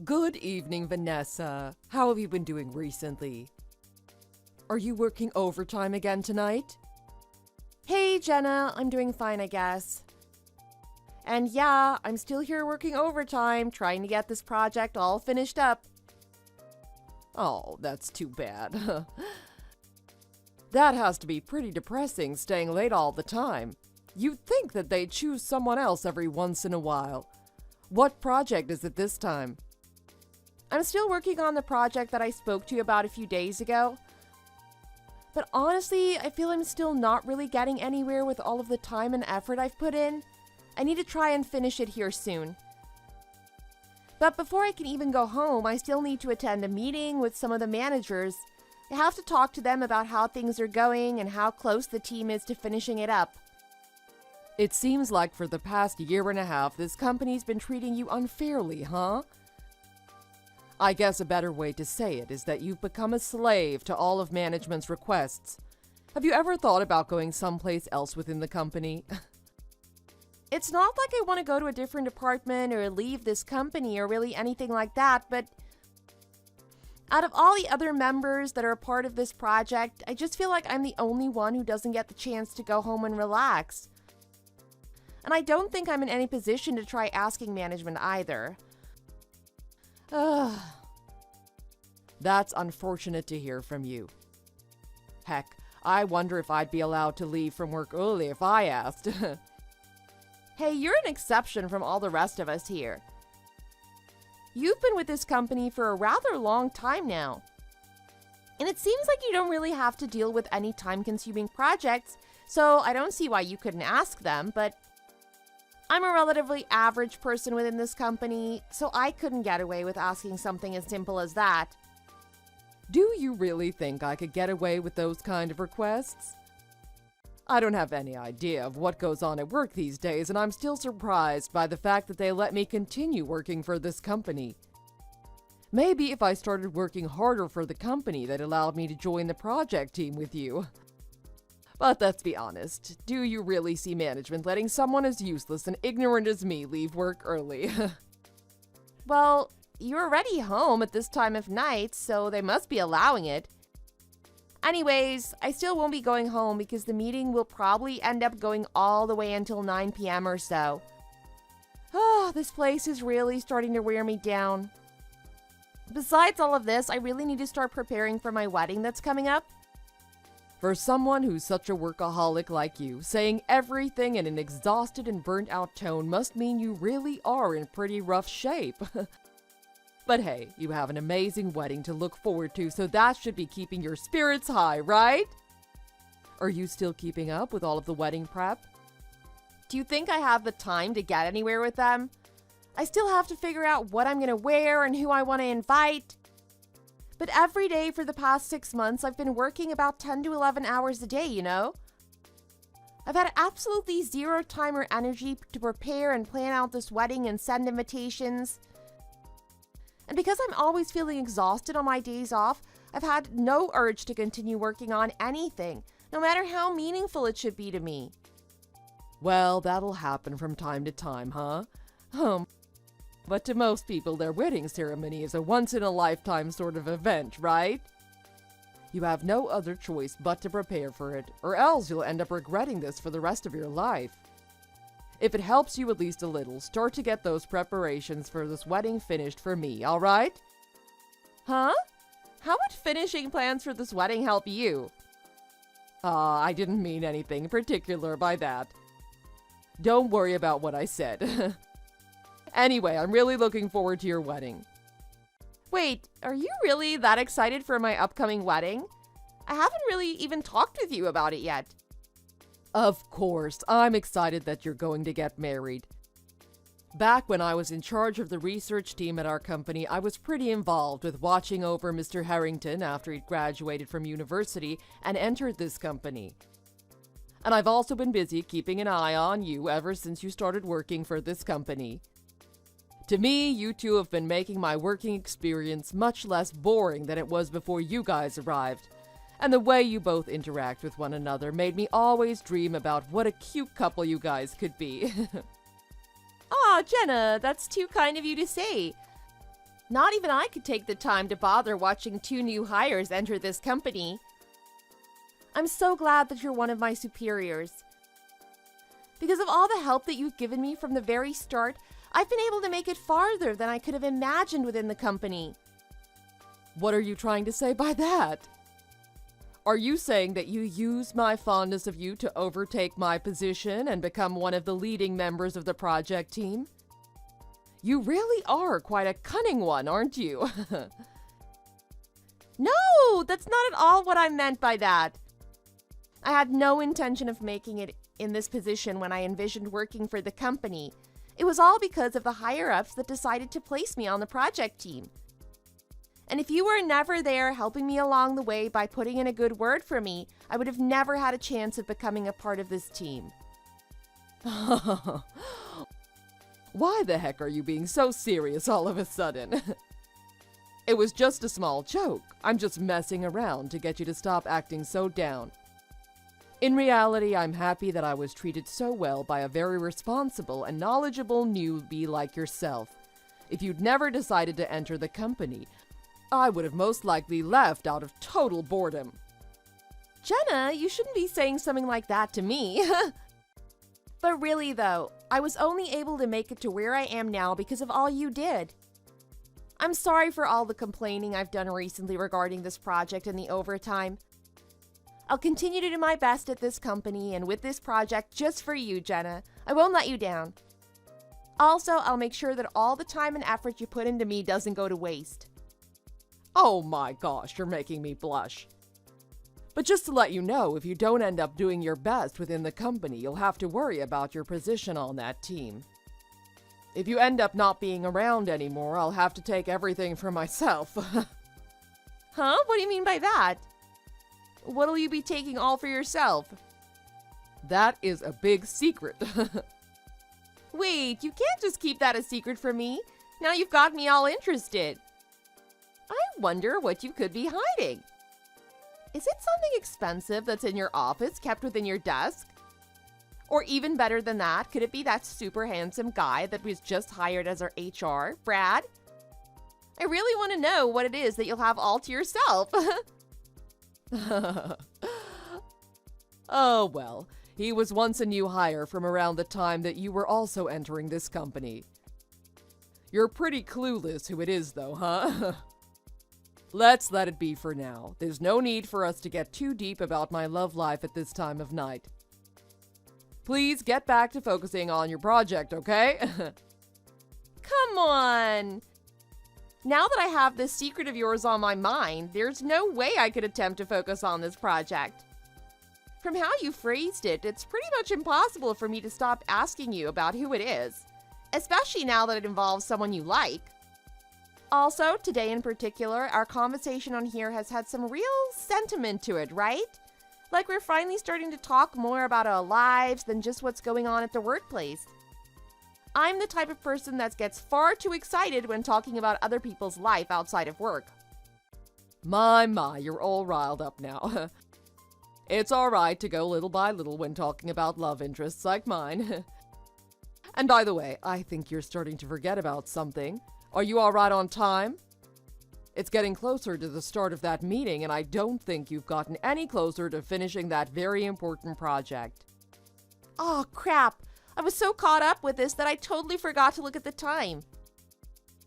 Good evening, Vanessa. How have you been doing recently? Are you working overtime again tonight? Hey, Jenna, I'm doing fine, I guess. And yeah, I'm still here working overtime, trying to get this project all finished up. Oh, that's too bad. That has to be pretty depressing, staying late all the time. You'd think that they'd choose someone else every once in a while. What project is it this time? I'm still working on the project that I spoke to you about a few days ago. But honestly, I feel I'm still not really getting anywhere with all of the time and effort I've put in. I need to try and finish it here soon. But before I can even go home, I still need to attend a meeting with some of the managers. I have to talk to them about how things are going and how close the team is to finishing it up. It seems like for the past year and a half, this company's been treating you unfairly, huh? I guess a better way to say it is that you've become a slave to all of management's requests. Have you ever thought about going someplace else within the company? It's not like I want to go to a different department or leave this company or really anything like that, but out of all the other members that are a part of this project, I just feel like I'm the only one who doesn't get the chance to go home and relax. And I don't think I'm in any position to try asking management either. Ugh. That's unfortunate to hear from you. Heck, I wonder if I'd be allowed to leave from work early if I asked. Hey, you're an exception from all the rest of us here. You've been with this company for a rather long time now. And it seems like you don't really have to deal with any time-consuming projects, so I don't see why you couldn't ask them, but I'm a relatively average person within this company, so I couldn't get away with asking something as simple as that. Do you really think I could get away with those kind of requests? I don't have any idea of what goes on at work these days, and I'm still surprised by the fact that they let me continue working for this company. Maybe if I started working harder for the company, that allowed me to join the project team with you. But let's be honest, do you really see management letting someone as useless and ignorant as me leave work early? Well, you're already home at this time of night, so they must be allowing it. Anyways, I still won't be going home because the meeting will probably end up going all the way until 9 p.m. or so. Oh, this place is really starting to wear me down. Besides all of this, I really need to start preparing for my wedding that's coming up. For someone who's such a workaholic like you, saying everything in an exhausted and burnt out tone must mean you really are in pretty rough shape. But hey, you have an amazing wedding to look forward to, so that should be keeping your spirits high, right? Are you still keeping up with all of the wedding prep? Do you think I have the time to get anywhere with them? I still have to figure out what I'm going to wear and who I want to invite. But every day for the past 6 months, I've been working about 10 to 11 hours a day, you know? I've had absolutely zero time or energy to prepare and plan out this wedding and send invitations. And because I'm always feeling exhausted on my days off, I've had no urge to continue working on anything, no matter how meaningful it should be to me. Well, that'll happen from time to time, huh? But to most people, their wedding ceremony is a once-in-a-lifetime sort of event, right? You have no other choice but to prepare for it, or else you'll end up regretting this for the rest of your life. If it helps you at least a little, start to get those preparations for this wedding finished for me, alright? Huh? How would finishing plans for this wedding help you? I didn't mean anything particular by that. Don't worry about what I said. Anyway, I'm really looking forward to your wedding. Wait, are you really that excited for my upcoming wedding? I haven't really even talked with you about it yet. Of course, I'm excited that you're going to get married. Back when I was in charge of the research team at our company, I was pretty involved with watching over Mr. Harrington after he'd graduated from university and entered this company. And I've also been busy keeping an eye on you ever since you started working for this company. To me, you two have been making my working experience much less boring than it was before you guys arrived. And the way you both interact with one another made me always dream about what a cute couple you guys could be. Aw, Jenna, that's too kind of you to say. Not even I could take the time to bother watching 2 new hires enter this company. I'm so glad that you're one of my superiors. Because of all the help that you've given me from the very start, I've been able to make it farther than I could have imagined within the company. What are you trying to say by that? Are you saying that you use my fondness of you to overtake my position and become one of the leading members of the project team? You really are quite a cunning one, aren't you? No, that's not at all what I meant by that. I had no intention of making it in this position when I envisioned working for the company. It was all because of the higher-ups that decided to place me on the project team. And if you were never there helping me along the way by putting in a good word for me, I would have never had a chance of becoming a part of this team. Why the heck are you being so serious all of a sudden? It was just a small joke. I'm just messing around to get you to stop acting so down. In reality, I'm happy that I was treated so well by a very responsible and knowledgeable newbie like yourself. If you'd never decided to enter the company, I would have most likely left out of total boredom. Jenna, you shouldn't be saying something like that to me. But really though, I was only able to make it to where I am now because of all you did. I'm sorry for all the complaining I've done recently regarding this project and the overtime. I'll continue to do my best at this company and with this project just for you, Jenna. I won't let you down. Also, I'll make sure that all the time and effort you put into me doesn't go to waste. Oh my gosh, you're making me blush. But just to let you know, if you don't end up doing your best within the company, you'll have to worry about your position on that team. If you end up not being around anymore, I'll have to take everything for myself. Huh? What do you mean by that? What'll you be taking all for yourself? That is a big secret. Wait, you can't just keep that a secret from me. Now you've got me all interested. I wonder what you could be hiding. Is it something expensive that's in your office kept within your desk? Or even better than that, could it be that super handsome guy that was just hired as our HR, Brad? I really want to know what it is that you'll have all to yourself. Oh well, he was once a new hire from around the time that you were also entering this company. You're pretty clueless who it is though, huh? Let's let it be for now. There's no need for us to get too deep about my love life at this time of night. Please get back to focusing on your project, okay? Come on! Now that I have this secret of yours on my mind, there's no way I could attempt to focus on this project. From how you phrased it, it's pretty much impossible for me to stop asking you about who it is, especially now that it involves someone you like. Also, today in particular, our conversation on here has had some real sentiment to it, right? Like we're finally starting to talk more about our lives than just what's going on at the workplace. I'm the type of person that gets far too excited when talking about other people's life outside of work. My, you're all riled up now. It's alright to go little by little when talking about love interests like mine. And by the way, I think you're starting to forget about something. Are you alright on time? It's getting closer to the start of that meeting, and I don't think you've gotten any closer to finishing that very important project. Oh, crap. I was so caught up with this that I totally forgot to look at the time.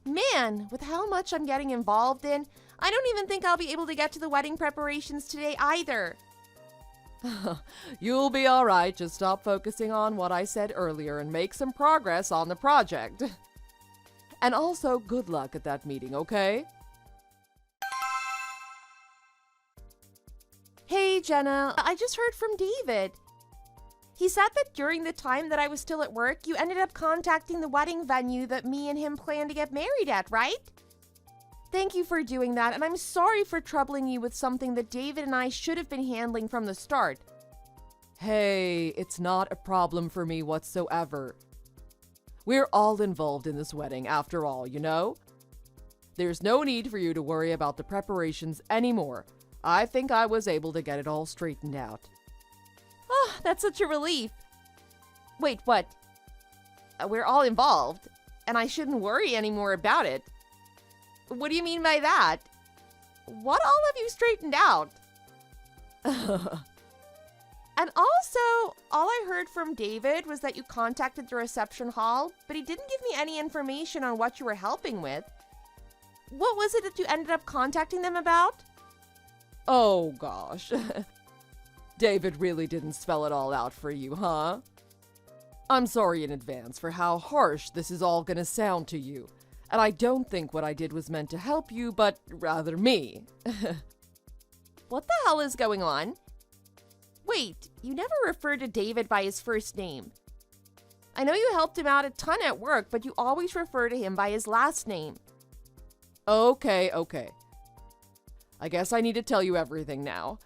Man, with how much I'm getting involved in, I don't even think I'll be able to get to the wedding preparations today either. You'll be alright, just stop focusing on what I said earlier and make some progress on the project. And also, good luck at that meeting, okay? Hey, Jenna, I just heard from David. He said that during the time that I was still at work, you ended up contacting the wedding venue that me and him plan to get married at, right? Thank you for doing that, and I'm sorry for troubling you with something that David and I should have been handling from the start. Hey, it's not a problem for me whatsoever. We're all involved in this wedding after all, you know? There's no need for you to worry about the preparations anymore. I think I was able to get it all straightened out. Oh, that's such a relief. Wait, what? We're all involved, and I shouldn't worry anymore about it. What do you mean by that? What all have you straightened out? And also, all I heard from David was that you contacted the reception hall, but he didn't give me any information on what you were helping with. What was it that you ended up contacting them about? Oh gosh. David really didn't spell it all out for you, huh? I'm sorry in advance for how harsh this is all gonna sound to you. And I don't think what I did was meant to help you, but rather me. What the hell is going on? Wait, you never referred to David by his first name. I know you helped him out a ton at work, but you always refer to him by his last name. Okay. I guess I need to tell you everything now.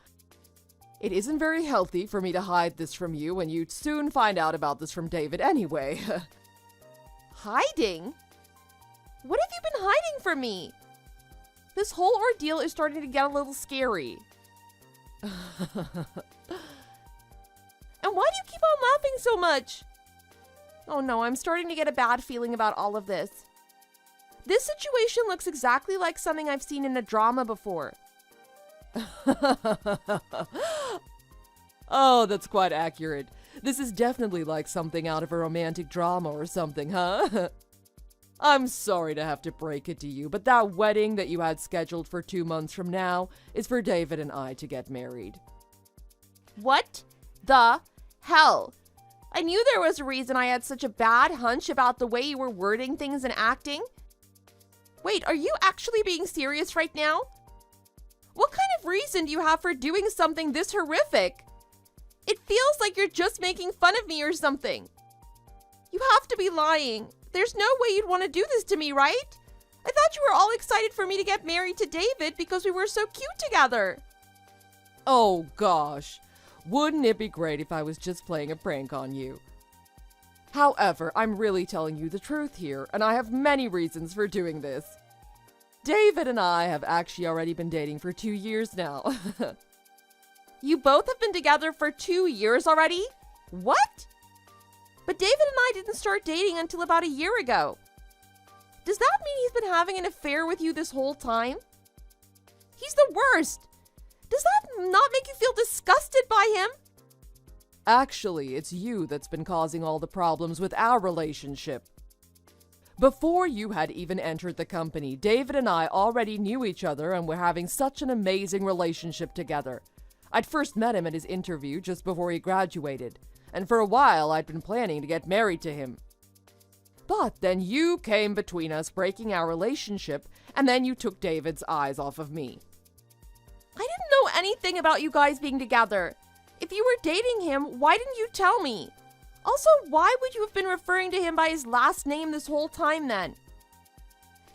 It isn't very healthy for me to hide this from you, and you'd soon find out about this from David anyway. Hiding? What have you been hiding from me? This whole ordeal is starting to get a little scary. And why do you keep on laughing so much? Oh no, I'm starting to get a bad feeling about all of this. This situation looks exactly like something I've seen in a drama before. Oh, that's quite accurate. This is definitely like something out of a romantic drama or something, huh? I'm sorry to have to break it to you, but that wedding that you had scheduled for 2 months from now is for David and I to get married. What the hell? I knew there was a reason I had such a bad hunch about the way you were wording things and acting. Wait, are you actually being serious right now? What kind of reason do you have for doing something this horrific? It feels like you're just making fun of me or something. You have to be lying. There's no way you'd want to do this to me, right? I thought you were all excited for me to get married to David because we were so cute together. Oh gosh, wouldn't it be great if I was just playing a prank on you? However, I'm really telling you the truth here, and I have many reasons for doing this. David and I have actually already been dating for 2 years now. You both have been together for 2 years already? What? But David and I didn't start dating until about a year ago. Does that mean he's been having an affair with you this whole time? He's the worst. Does that not make you feel disgusted by him? Actually, it's you that's been causing all the problems with our relationship. Before you had even entered the company, David and I already knew each other and were having such an amazing relationship together. I'd first met him at his interview just before he graduated, and for a while I'd been planning to get married to him. But then you came between us, breaking our relationship, and then you took David's eyes off of me. I didn't know anything about you guys being together. If you were dating him, why didn't you tell me? Also, why would you have been referring to him by his last name this whole time then?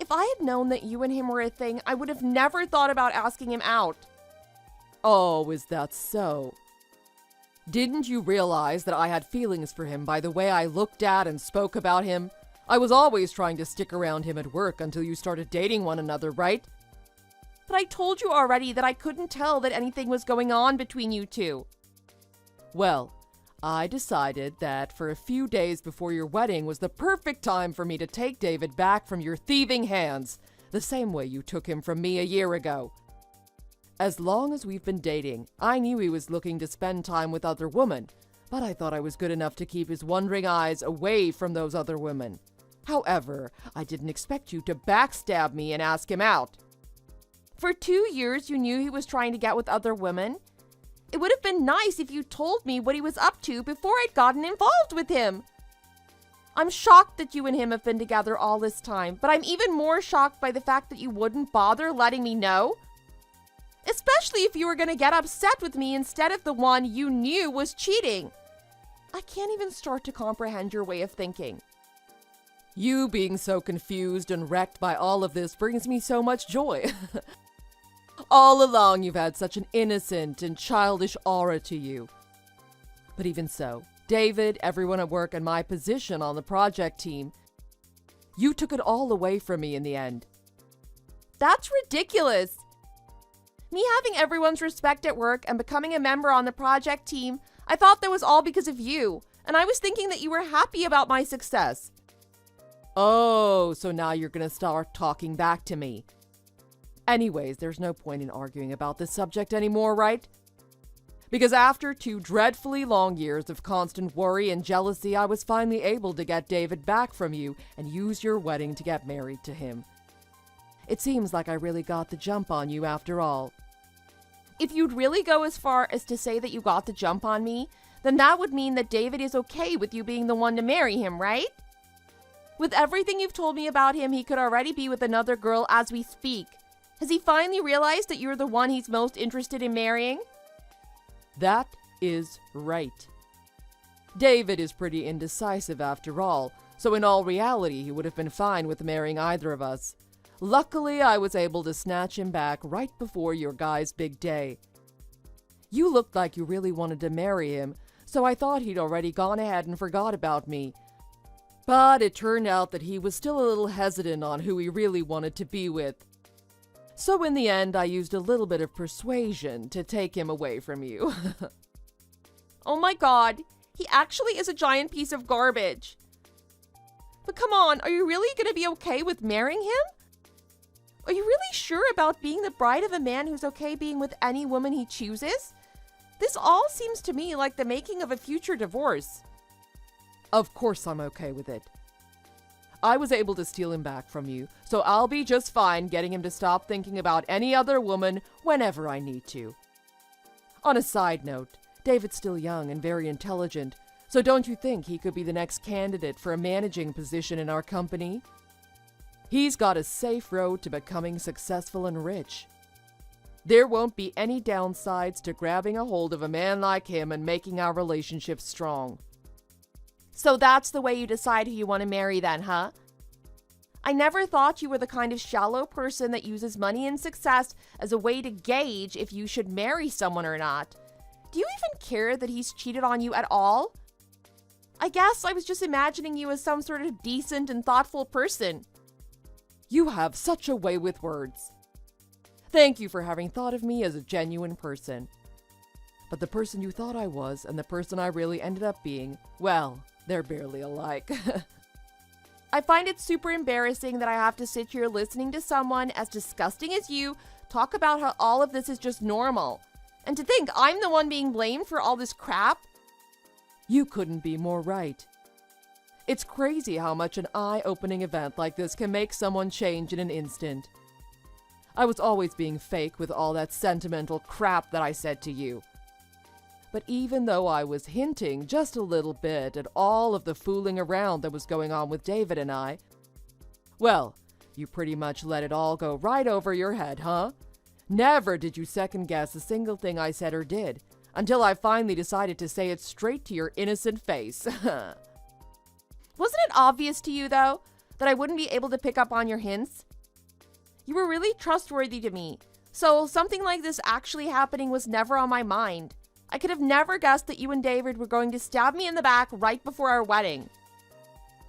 If I had known that you and him were a thing, I would have never thought about asking him out. Oh, is that so? Didn't you realize that I had feelings for him by the way I looked at and spoke about him? I was always trying to stick around him at work until you started dating one another, right? But I told you already that I couldn't tell that anything was going on between you two. Well, I decided that for a few days before your wedding was the perfect time for me to take David back from your thieving hands, the same way you took him from me a year ago. As long as we've been dating, I knew he was looking to spend time with other women, but I thought I was good enough to keep his wandering eyes away from those other women. However, I didn't expect you to backstab me and ask him out. For 2 years, you knew he was trying to get with other women? It would have been nice if you told me what he was up to before I'd gotten involved with him. I'm shocked that you and him have been together all this time, but I'm even more shocked by the fact that you wouldn't bother letting me know. Especially if you were going to get upset with me instead of the one you knew was cheating. I can't even start to comprehend your way of thinking. You being so confused and wrecked by all of this brings me so much joy. All along you've had such an innocent and childish aura to you. But even so, David, everyone at work, and my position on the project team, you took it all away from me in the end. That's ridiculous. Me having everyone's respect at work and becoming a member on the project team, I thought that was all because of you, and I was thinking that you were happy about my success. Oh, so now you're gonna start talking back to me. Anyways, there's no point in arguing about this subject anymore, right? Because after 2 dreadfully long years of constant worry and jealousy, I was finally able to get David back from you and use your wedding to get married to him. It seems like I really got the jump on you after all. If you'd really go as far as to say that you got the jump on me, then that would mean that David is okay with you being the one to marry him, right? With everything you've told me about him, he could already be with another girl as we speak. Has he finally realized that you're the one he's most interested in marrying? That is right. David is pretty indecisive after all, so in all reality he would have been fine with marrying either of us. Luckily, I was able to snatch him back right before your guy's big day. You looked like you really wanted to marry him, so I thought he'd already gone ahead and forgot about me. But it turned out that he was still a little hesitant on who he really wanted to be with. So in the end, I used a little bit of persuasion to take him away from you. Oh my god, he actually is a giant piece of garbage. But come on, are you really going to be okay with marrying him? Are you really sure about being the bride of a man who's okay being with any woman he chooses? This all seems to me like the making of a future divorce. Of course I'm okay with it. I was able to steal him back from you, so I'll be just fine getting him to stop thinking about any other woman whenever I need to. On a side note, David's still young and very intelligent, so don't you think he could be the next candidate for a managing position in our company? He's got a safe road to becoming successful and rich. There won't be any downsides to grabbing a hold of a man like him and making our relationship strong. So that's the way you decide who you want to marry then, huh? I never thought you were the kind of shallow person that uses money and success as a way to gauge if you should marry someone or not. Do you even care that he's cheated on you at all? I guess I was just imagining you as some sort of decent and thoughtful person. You have such a way with words. Thank you for having thought of me as a genuine person. But the person you thought I was and the person I really ended up being, well, they're barely alike. I find it super embarrassing that I have to sit here listening to someone as disgusting as you talk about how all of this is just normal. And to think I'm the one being blamed for all this crap? You couldn't be more right. It's crazy how much an eye-opening event like this can make someone change in an instant. I was always being fake with all that sentimental crap that I said to you. But even though I was hinting just a little bit at all of the fooling around that was going on with David and I, well, you pretty much let it all go right over your head, huh? Never did you second-guess a single thing I said or did, until I finally decided to say it straight to your innocent face. Wasn't it obvious to you, though, that I wouldn't be able to pick up on your hints? You were really trustworthy to me, so something like this actually happening was never on my mind. I could have never guessed that you and David were going to stab me in the back right before our wedding.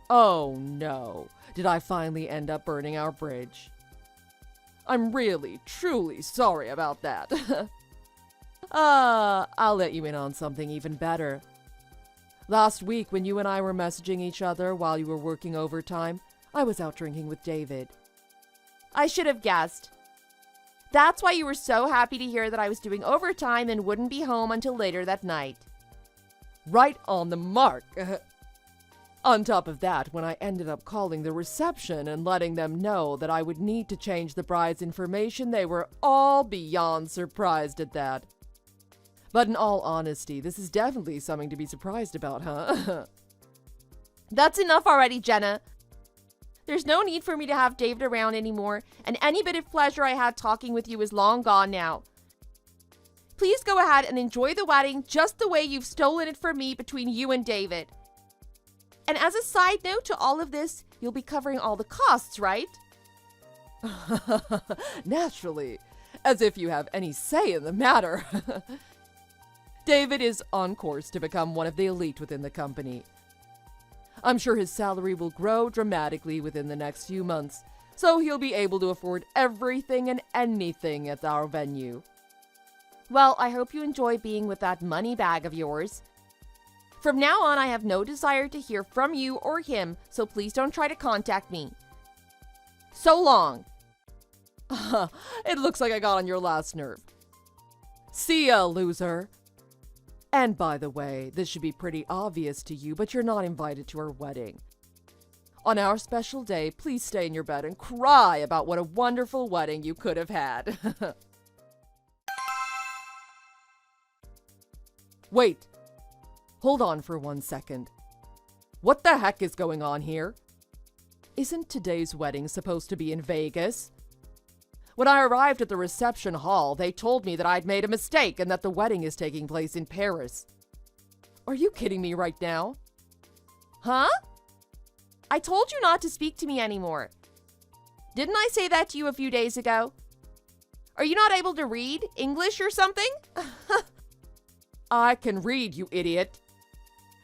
Oh no, did I finally end up burning our bridge? I'm really, truly sorry about that. I'll let you in on something even better. Last week, when you and I were messaging each other while you were working overtime, I was out drinking with David. I should have guessed. That's why you were so happy to hear that I was doing overtime and wouldn't be home until later that night. Right on the mark. On top of that, when I ended up calling the reception and letting them know that I would need to change the bride's information, they were all beyond surprised at that. But in all honesty, this is definitely something to be surprised about, huh? That's enough already, Jenna. There's no need for me to have David around anymore, and any bit of pleasure I had talking with you is long gone now. Please go ahead and enjoy the wedding just the way you've stolen it from me between you and David. And as a side note to all of this, you'll be covering all the costs, right? Naturally, as if you have any say in the matter. David is on course to become one of the elite within the company. I'm sure his salary will grow dramatically within the next few months, so he'll be able to afford everything and anything at our venue. Well, I hope you enjoy being with that money bag of yours. From now on, I have no desire to hear from you or him, so please don't try to contact me. So long. It looks like I got on your last nerve. See ya, loser. And by the way, this should be pretty obvious to you, but you're not invited to our wedding. On our special day, please stay in your bed and cry about what a wonderful wedding you could have had. Wait. Hold on for 1 second. What the heck is going on here? Isn't today's wedding supposed to be in Vegas? When I arrived at the reception hall, they told me that I'd made a mistake and that the wedding is taking place in Paris. Are you kidding me right now? Huh? I told you not to speak to me anymore. Didn't I say that to you a few days ago? Are you not able to read English or something? I can read, you idiot.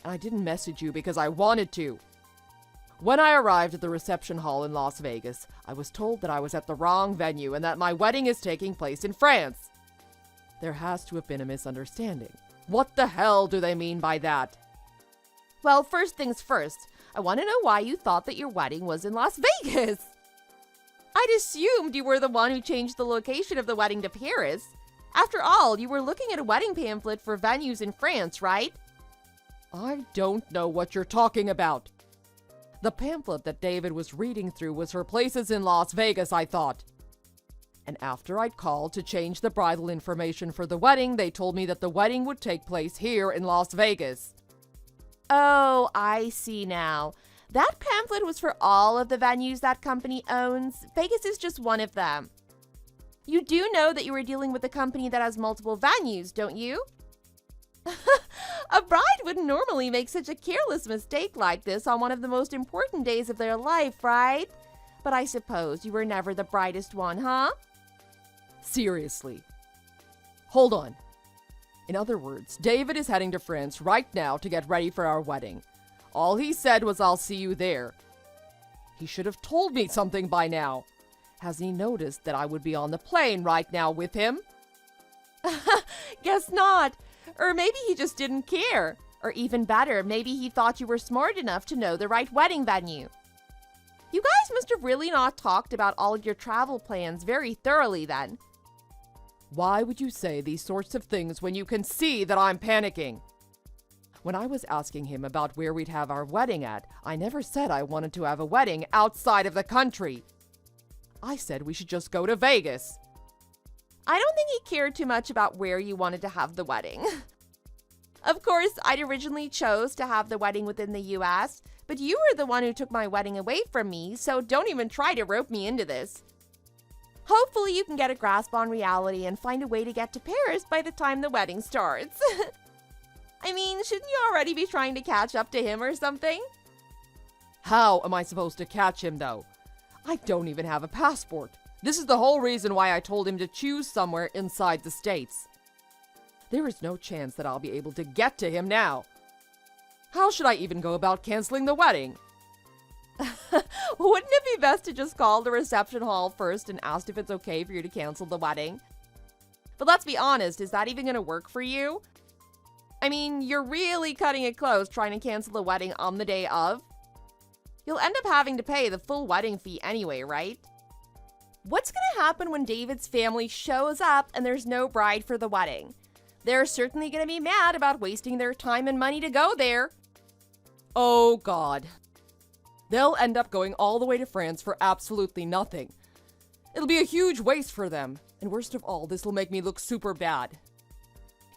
And I didn't message you because I wanted to. When I arrived at the reception hall in Las Vegas, I was told that I was at the wrong venue and that my wedding is taking place in France. There has to have been a misunderstanding. What the hell do they mean by that? Well, first things first, I want to know why you thought that your wedding was in Las Vegas. I'd assumed you were the one who changed the location of the wedding to Paris. After all, you were looking at a wedding pamphlet for venues in France, right? I don't know what you're talking about. The pamphlet that David was reading through was for places in Las Vegas, I thought. And after I'd called to change the bridal information for the wedding, they told me that the wedding would take place here in Las Vegas. Oh, I see now. That pamphlet was for all of the venues that company owns. Vegas is just one of them. You do know that you were dealing with a company that has multiple venues, don't you? A bride wouldn't normally make such a careless mistake like this on one of the most important days of their life, right? But I suppose you were never the brightest one, huh? Seriously. Hold on. In other words, David is heading to France right now to get ready for our wedding. All he said was, "I'll see you there." He should have told me something by now. Hasn't he noticed that I would be on the plane right now with him? Guess not. Or maybe he just didn't care. Or even better, maybe he thought you were smart enough to know the right wedding venue. You guys must have really not talked about all of your travel plans very thoroughly then. Why would you say these sorts of things when you can see that I'm panicking? When I was asking him about where we'd have our wedding at, I never said I wanted to have a wedding outside of the country. I said we should just go to Vegas. I don't think he cared too much about where you wanted to have the wedding. Of course, I'd originally chose to have the wedding within the US, but you were the one who took my wedding away from me, so don't even try to rope me into this. Hopefully you can get a grasp on reality and find a way to get to Paris by the time the wedding starts. I mean, shouldn't you already be trying to catch up to him or something? How am I supposed to catch him, though? I don't even have a passport. This is the whole reason why I told him to choose somewhere inside the States. There is no chance that I'll be able to get to him now. How should I even go about canceling the wedding? Wouldn't it be best to just call the reception hall first and ask if it's okay for you to cancel the wedding? But let's be honest, is that even going to work for you? I mean, you're really cutting it close trying to cancel the wedding on the day of. You'll end up having to pay the full wedding fee anyway, right? What's going to happen when David's family shows up and there's no bride for the wedding? They're certainly going to be mad about wasting their time and money to go there. Oh, God. They'll end up going all the way to France for absolutely nothing. It'll be a huge waste for them. And worst of all, this will make me look super bad.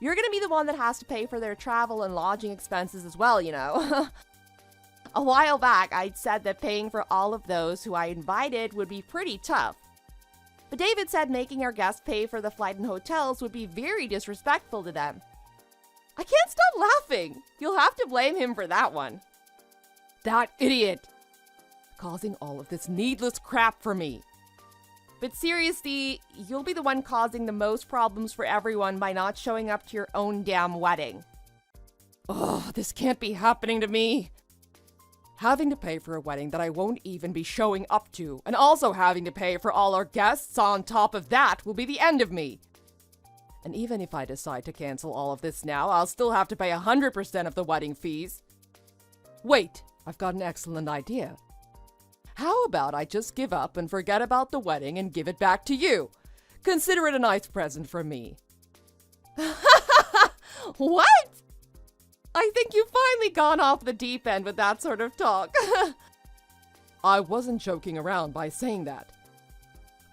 You're going to be the one that has to pay for their travel and lodging expenses as well, you know. A while back, I'd said that paying for all of those who I invited would be pretty tough. But David said making our guests pay for the flight and hotels would be very disrespectful to them. I can't stop laughing. You'll have to blame him for that one. That idiot! Causing all of this needless crap for me. But seriously, you'll be the one causing the most problems for everyone by not showing up to your own damn wedding. Ugh, this can't be happening to me. Having to pay for a wedding that I won't even be showing up to, and also having to pay for all our guests on top of that will be the end of me. And even if I decide to cancel all of this now, I'll still have to pay 100% of the wedding fees. Wait, I've got an excellent idea. How about I just give up and forget about the wedding and give it back to you? Consider it a nice present from me. What? I think you've finally gone off the deep end with that sort of talk. I wasn't joking around by saying that.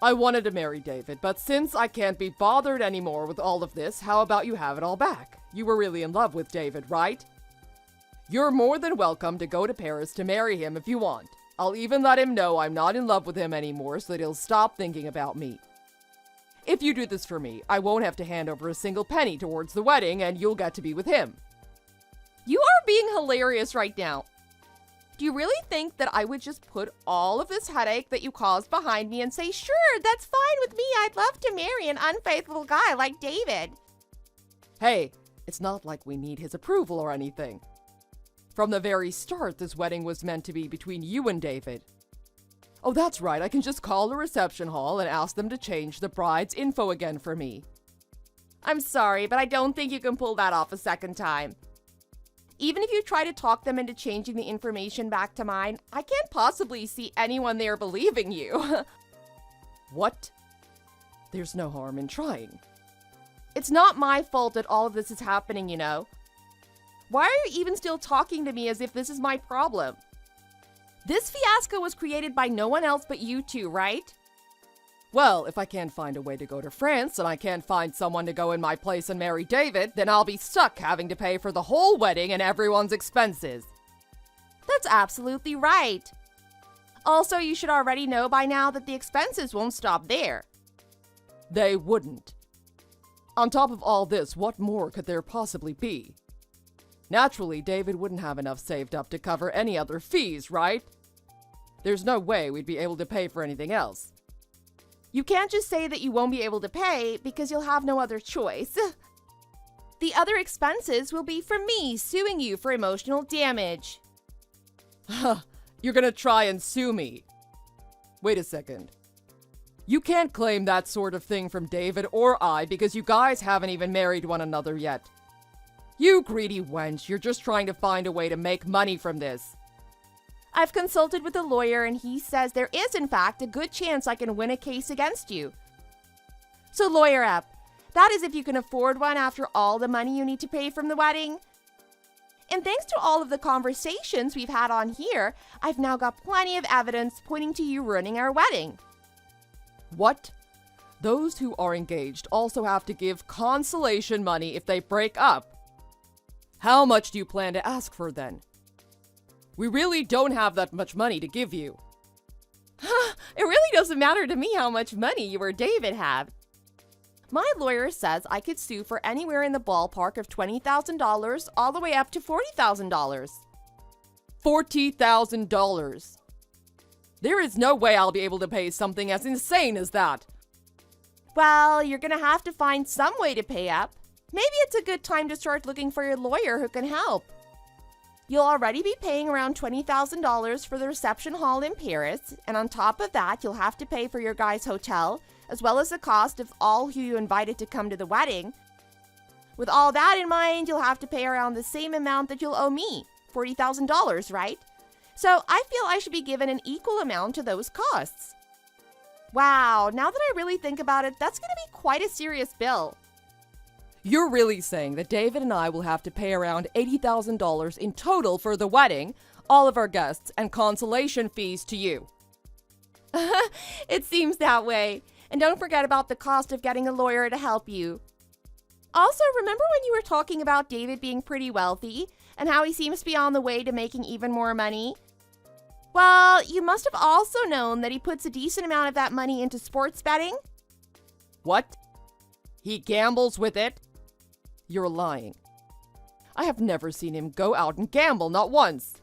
I wanted to marry David, but since I can't be bothered anymore with all of this, how about you have it all back? You were really in love with David, right? You're more than welcome to go to Paris to marry him if you want. I'll even let him know I'm not in love with him anymore so that he'll stop thinking about me. If you do this for me, I won't have to hand over a single penny towards the wedding and you'll get to be with him. You are being hilarious right now. Do you really think that I would just put all of this headache that you caused behind me and say, sure, that's fine with me. I'd love to marry an unfaithful guy like David. Hey, it's not like we need his approval or anything. From the very start, this wedding was meant to be between you and David. Oh, that's right. I can just call the reception hall and ask them to change the bride's info again for me. I'm sorry, but I don't think you can pull that off a second time. Even if you try to talk them into changing the information back to mine, I can't possibly see anyone there believing you. What? There's no harm in trying. It's not my fault that all of this is happening, you know. Why are you even still talking to me as if this is my problem? This fiasco was created by no one else but you two, right? Well, if I can't find a way to go to France and I can't find someone to go in my place and marry David, then I'll be stuck having to pay for the whole wedding and everyone's expenses. That's absolutely right. Also, you should already know by now that the expenses won't stop there. They wouldn't. On top of all this, what more could there possibly be? Naturally, David wouldn't have enough saved up to cover any other fees, right? There's no way we'd be able to pay for anything else. You can't just say that you won't be able to pay because you'll have no other choice. The other expenses will be from me suing you for emotional damage. You're gonna try and sue me. Wait a second. You can't claim that sort of thing from David or I because you guys haven't even married one another yet. You greedy wench, you're just trying to find a way to make money from this. I've consulted with a lawyer and he says there is in fact a good chance I can win a case against you. So lawyer up, that is if you can afford one after all the money you need to pay from the wedding. And thanks to all of the conversations we've had on here, I've now got plenty of evidence pointing to you ruining our wedding. What? Those who are engaged also have to give consolation money if they break up. How much do you plan to ask for then? We really don't have that much money to give you. It really doesn't matter to me how much money you or David have. My lawyer says I could sue for anywhere in the ballpark of $20,000 all the way up to $40,000. $40,000. There is no way I'll be able to pay something as insane as that. Well, you're gonna have to find some way to pay up. Maybe it's a good time to start looking for your lawyer who can help. You'll already be paying around $20,000 for the reception hall in Paris, and on top of that, you'll have to pay for your guy's hotel, as well as the cost of all who you invited to come to the wedding. With all that in mind, you'll have to pay around the same amount that you'll owe me, $40,000, right? So I feel I should be given an equal amount to those costs. Wow, now that I really think about it, that's going to be quite a serious bill. You're really saying that David and I will have to pay around $80,000 in total for the wedding, all of our guests, and consolation fees to you? It seems that way. And don't forget about the cost of getting a lawyer to help you. Also, remember when you were talking about David being pretty wealthy and how he seems to be on the way to making even more money? Well, you must have also known that he puts a decent amount of that money into sports betting. What? He gambles with it? You're lying. I have never seen him go out and gamble, not once.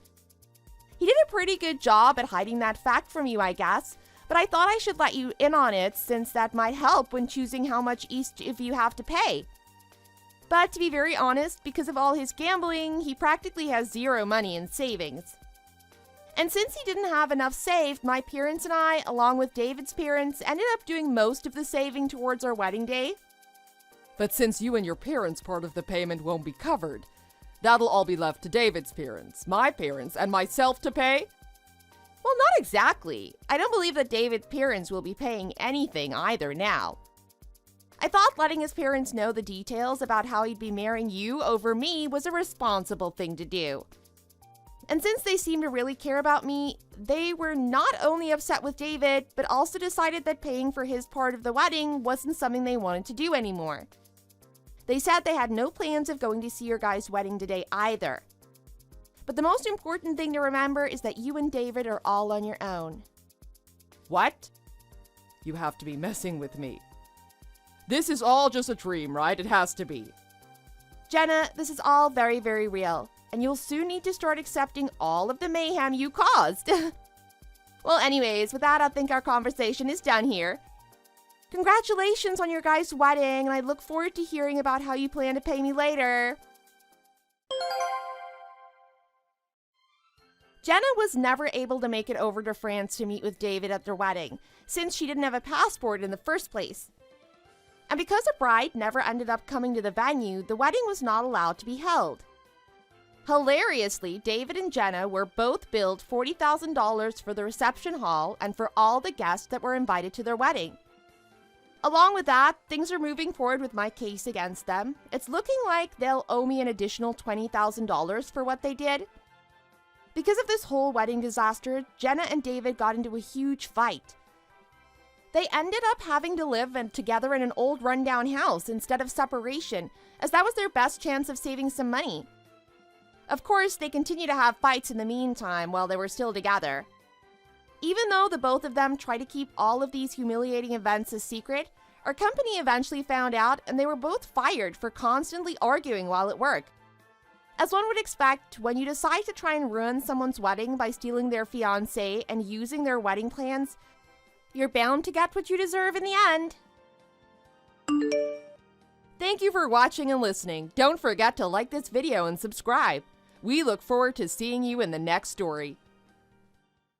He did a pretty good job at hiding that fact from you, I guess, but I thought I should let you in on it since that might help when choosing how much each of you have to pay. But to be very honest, because of all his gambling, he practically has zero money in savings. And since he didn't have enough saved, my parents and I, along with David's parents, ended up doing most of the saving towards our wedding day. But since you and your parents' part of the payment won't be covered, that'll all be left to David's parents, my parents, and myself to pay? Well, not exactly. I don't believe that David's parents will be paying anything either now. I thought letting his parents know the details about how he'd be marrying you over me was a responsible thing to do. And since they seem to really care about me, they were not only upset with David, but also decided that paying for his part of the wedding wasn't something they wanted to do anymore. They said they had no plans of going to see your guys' wedding today either. But the most important thing to remember is that you and David are all on your own. What? You have to be messing with me. This is all just a dream, right? It has to be. Jenna, this is all very, very real, and you'll soon need to start accepting all of the mayhem you caused. Well, anyways, with that, I think our conversation is done here. Congratulations on your guys' wedding, and I look forward to hearing about how you plan to pay me later. Jenna was never able to make it over to France to meet with David at their wedding, since she didn't have a passport in the first place. And because the bride never ended up coming to the venue, the wedding was not allowed to be held. Hilariously, David and Jenna were both billed $40,000 for the reception hall and for all the guests that were invited to their wedding. Along with that, things are moving forward with my case against them. It's looking like they'll owe me an additional $20,000 for what they did. Because of this whole wedding disaster, Jenna and David got into a huge fight. They ended up having to live together in an old rundown house instead of separation, as that was their best chance of saving some money. Of course, they continued to have fights in the meantime while they were still together. Even though the both of them tried to keep all of these humiliating events a secret, our company eventually found out and they were both fired for constantly arguing while at work. As one would expect, when you decide to try and ruin someone's wedding by stealing their fiancé and using their wedding plans, you're bound to get what you deserve in the end. Thank you for watching and listening. Don't forget to like this video and subscribe. We look forward to seeing you in the next story.